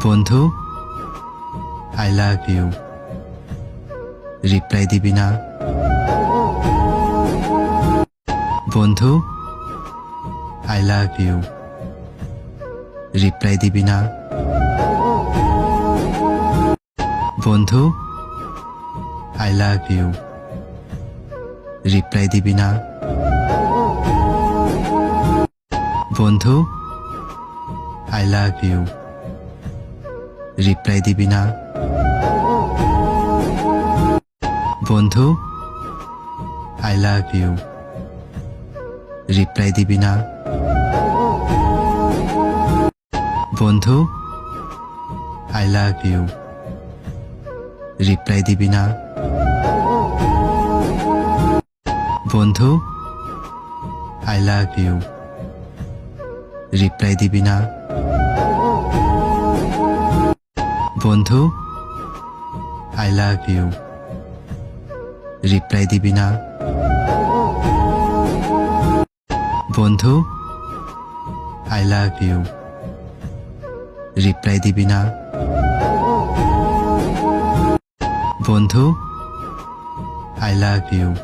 বন্ধু, I love you. Reply দিবি না? বন্ধু, আই লাভ ইউ। রিপ্লাই দিবি না? বন্ধু, আই লাভ ইউ। রিপ্লাই দিবি না? বন্ধু, আই লাভ ইউ। রিপ্লাই দিবি না? বন্ধু, আই লাভ ইউ। রিপ্লাই দিবি না? বন্ধু, আই লাভ ইউ। রিপ্লাই দিবি না? বন্ধু, আই লাভ ইউ। রিপ্লাই দিবি না? বন্ধু, আই লাভ ইউ। রিপ্লাই দিবি না? বন্ধু, আই লাভ ইউ। রিপ্লাই দিবি না? বন্ধু, আই লাভ ইউ।